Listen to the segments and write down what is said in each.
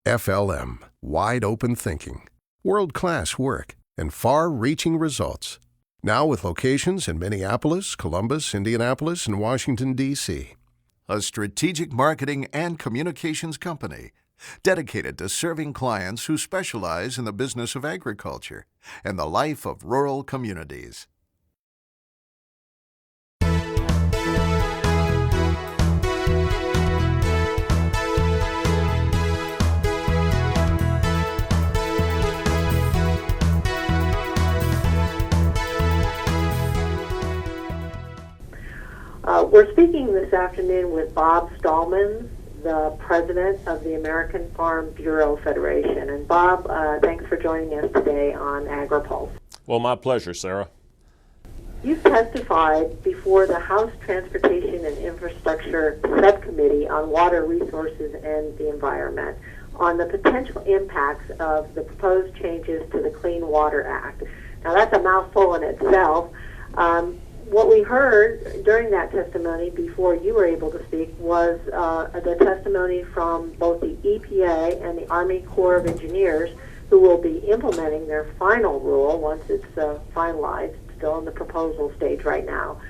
FLM, wide open thinking, world-class work, and far-reaching results. Now with locations in Minneapolis, Columbus, Indianapolis, and Washington, D.C. A strategic marketing and communications company dedicated to serving clients who specialize in the business of agriculture and the life of rural communities. We're speaking this afternoon with Bob Stallman, the president of the American Farm Bureau Federation. And Bob, thanks for joining us today on Agri-Pulse. Well, my pleasure, Sarah. You've testified before the House Transportation and Infrastructure Subcommittee on Water Resources and the Environment on the potential impacts of the proposed changes to the Clean Water Act. Now, that's a mouthful in itself. What we heard during that testimony before you were able to speak was the testimony from both the EPA and the Army Corps of Engineers, who will be implementing their final rule once it's finalized, still in the proposal stage right now.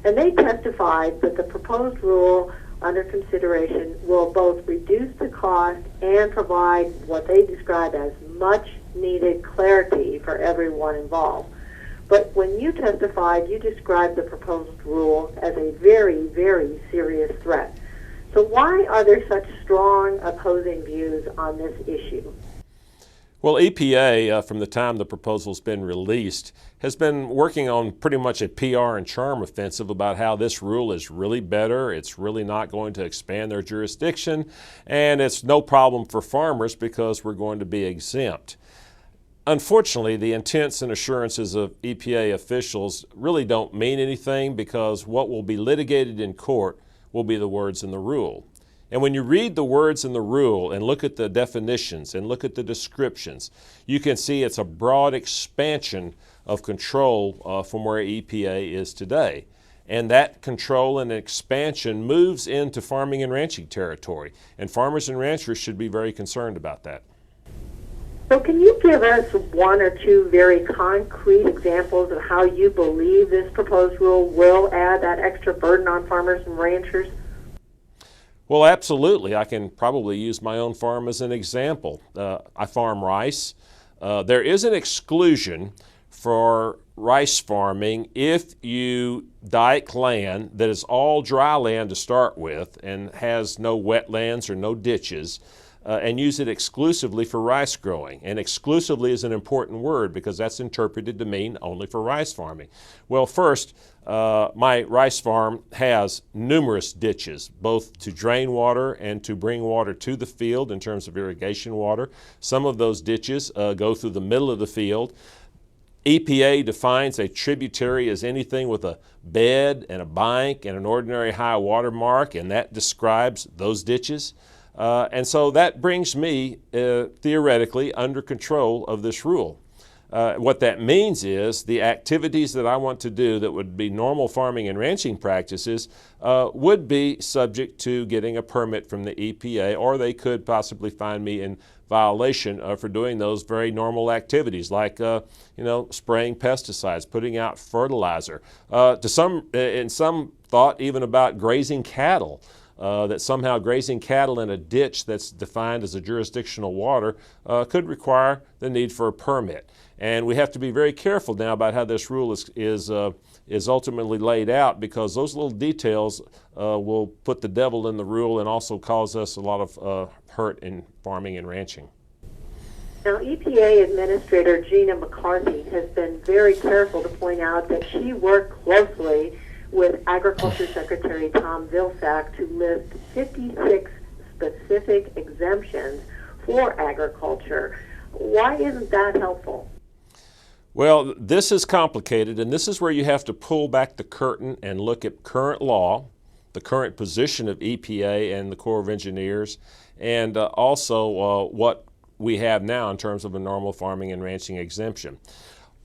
And they testified that the proposed rule under consideration will both reduce the cost and provide what they describe as much needed clarity for everyone involved. But when you testified, you described the proposed rule as a very, very serious threat. So why are there such strong opposing views on this issue? Well, EPA, from the time the proposal's been released, has been working on pretty much a PR and charm offensive about how this rule is really better, it's really not going to expand their jurisdiction, and it's no problem for farmers because we're going to be exempt. Unfortunately, the intents and assurances of EPA officials really don't mean anything because what will be litigated in court will be the words in the rule. And when you read the words in the rule and look at the definitions and look at the descriptions, you can see it's a broad expansion of control from where EPA is today. And that control and expansion moves into farming and ranching territory. And farmers and ranchers should be very concerned about that. So can you give us one or two very concrete examples of how you believe this proposed rule will add that extra burden on farmers and ranchers? Well, absolutely. I can probably use my own farm as an example. I farm rice. There is an exclusion for rice farming if you dike land that is all dry land to start with and has no wetlands or no ditches. And use it exclusively for rice growing. And exclusively is an important word because that's interpreted to mean only for rice farming. Well, first, my rice farm has numerous ditches, both to drain water and to bring water to the field in terms of irrigation water. Some of those ditches go through the middle of the field. EPA defines a tributary as anything with a bed and a bank and an ordinary high water mark, and that describes those ditches. And so that brings me, theoretically, under control of this rule. What that means is the activities that I want to do that would be normal farming and ranching practices would be subject to getting a permit from the EPA, or they could possibly find me in violation for doing those very normal activities like spraying pesticides, putting out fertilizer, in some thought even about grazing cattle. That somehow grazing cattle in a ditch that's defined as a jurisdictional water could require the need for a permit. And we have to be very careful now about how this rule is ultimately laid out because those little details will put the devil in the rule and also cause us a lot of hurt in farming and ranching. Now, EPA Administrator Gina McCarthy has been very careful to point out that she worked closely with Agriculture Secretary Tom Vilsack to list 56 specific exemptions for agriculture. Why isn't that helpful? Well, this is complicated, and this is where you have to pull back the curtain and look at current law, the current position of EPA and the Corps of Engineers, and also what we have now in terms of a normal farming and ranching exemption.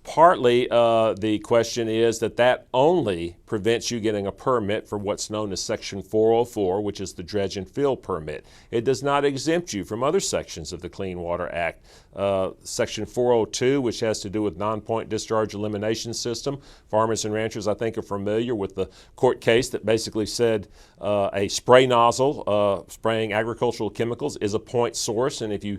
Partly the question is that only prevents you getting a permit for what's known as Section 404, which is the dredge and fill permit. It does not exempt you from other sections of the Clean Water Act. Section 402, which has to do with non-point discharge elimination system. Farmers and ranchers, I think, are familiar with the court case that basically said a spray nozzle spraying agricultural chemicals is a point source, and if you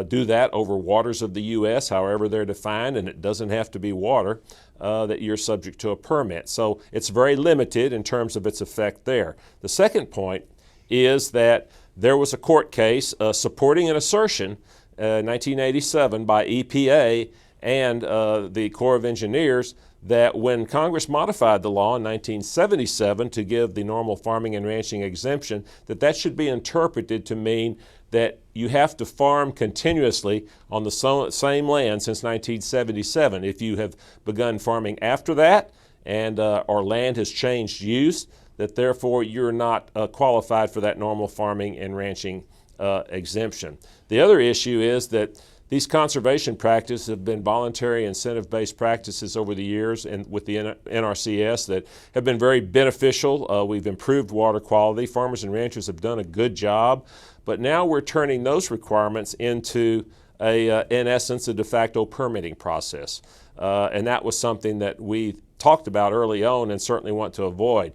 do that over waters of the U.S., however they're defined, and it doesn't have to be water, that you're subject to a permit. So it's very limited in terms of its effect there. The second point is that there was a court case supporting an assertion 1987 by EPA and the Corps of Engineers that when Congress modified the law in 1977 to give the normal farming and ranching exemption, that should be interpreted to mean that you have to farm continuously on the same land since 1977. If you have begun farming after that and our land has changed use, that therefore you're not qualified for that normal farming and ranching exemption. The other issue is that these conservation practices have been voluntary incentive-based practices over the years and with the NRCS that have been very beneficial. We've improved water quality. Farmers and ranchers have done a good job, but now we're turning those requirements into in essence, a de facto permitting process. And that was something that we talked about early on and certainly want to avoid.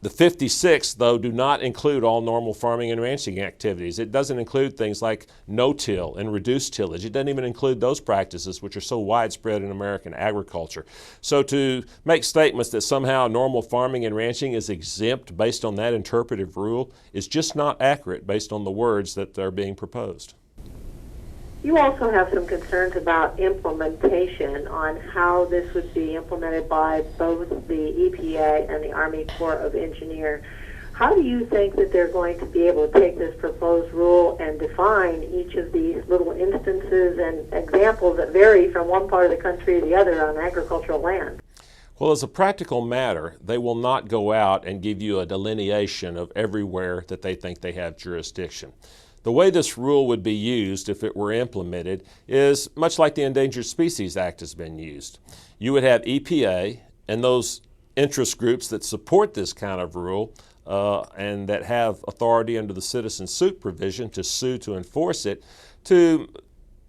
The 56, though, do not include all normal farming and ranching activities. It doesn't include things like no-till and reduced tillage. It doesn't even include those practices which are so widespread in American agriculture. So to make statements that somehow normal farming and ranching is exempt based on that interpretive rule is just not accurate based on the words that are being proposed. You also have some concerns about implementation on how this would be implemented by both the EPA and the Army Corps of Engineers. How do you think that they're going to be able to take this proposed rule and define each of these little instances and examples that vary from one part of the country to the other on agricultural land? Well, as a practical matter, they will not go out and give you a delineation of everywhere that they think they have jurisdiction. The way this rule would be used if it were implemented is much like the Endangered Species Act has been used. You would have EPA and those interest groups that support this kind of rule and that have authority under the citizen suit provision to sue to enforce it, to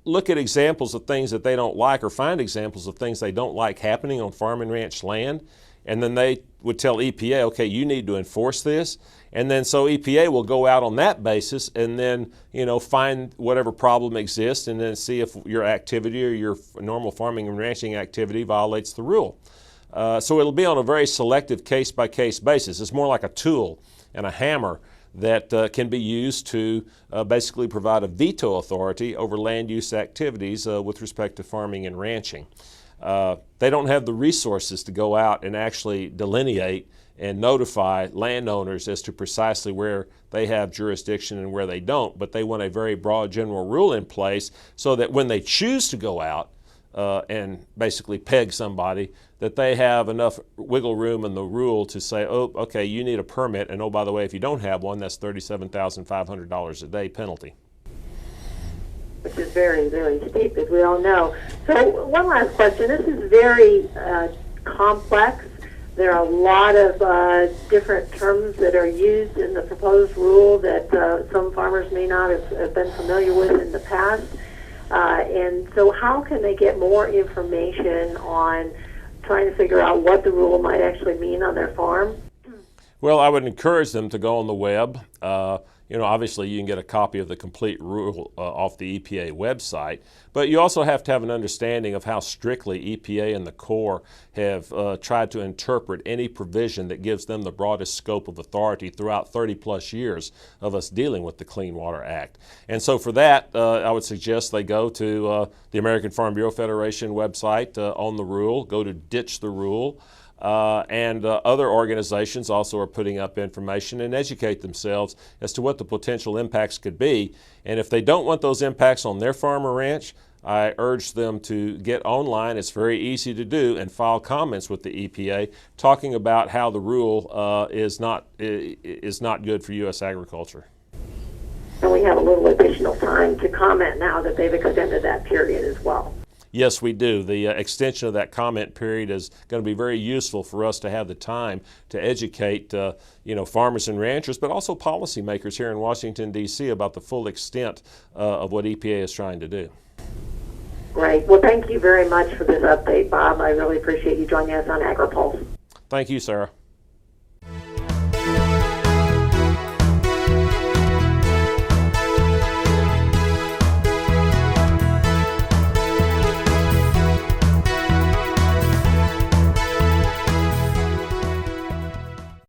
look at examples of things that they don't like or find examples of things they don't like happening on farm and ranch land, and then they would tell EPA, okay, you need to enforce this. And then so EPA will go out on that basis and then, find whatever problem exists and then see if your activity or your normal farming and ranching activity violates the rule. So it'll be on a very selective case-by-case basis. It's more like a tool and a hammer that can be used to basically provide a veto authority over land use activities with respect to farming and ranching. They don't have the resources to go out and actually delineate and notify landowners as to precisely where they have jurisdiction and where they don't, but they want a very broad general rule in place so that when they choose to go out and basically peg somebody, that they have enough wiggle room in the rule to say, oh, okay, you need a permit, and oh, by the way, if you don't have one, that's $37,500 a day penalty. Which is very, very steep, as we all know. So one last question. This is very complex. There are a lot of different terms that are used in the proposed rule that some farmers may not have been familiar with in the past. And so how can they get more information on trying to figure out what the rule might actually mean on their farm? Well, I would encourage them to go on the web. Obviously you can get a copy of the complete rule off the EPA website, but you also have to have an understanding of how strictly EPA and the Corps have tried to interpret any provision that gives them the broadest scope of authority throughout 30 plus years of us dealing with the Clean Water Act. And so for that, I would suggest they go to the American Farm Bureau Federation website on the rule, go to Ditch the Rule. And other organizations also are putting up information and educate themselves as to what the potential impacts could be. And if they don't want those impacts on their farm or ranch, I urge them to get online. It's very easy to do and file comments with the EPA talking about how the rule is not good for U.S. agriculture. And we have a little additional time to comment now that they've extended that period as well. Yes, we do. The extension of that comment period is going to be very useful for us to have the time to educate, farmers and ranchers, but also policymakers here in Washington, D.C. about the full extent of what EPA is trying to do. Great. Well, thank you very much for this update, Bob. I really appreciate you joining us on Agri-Pulse. Thank you, Sarah.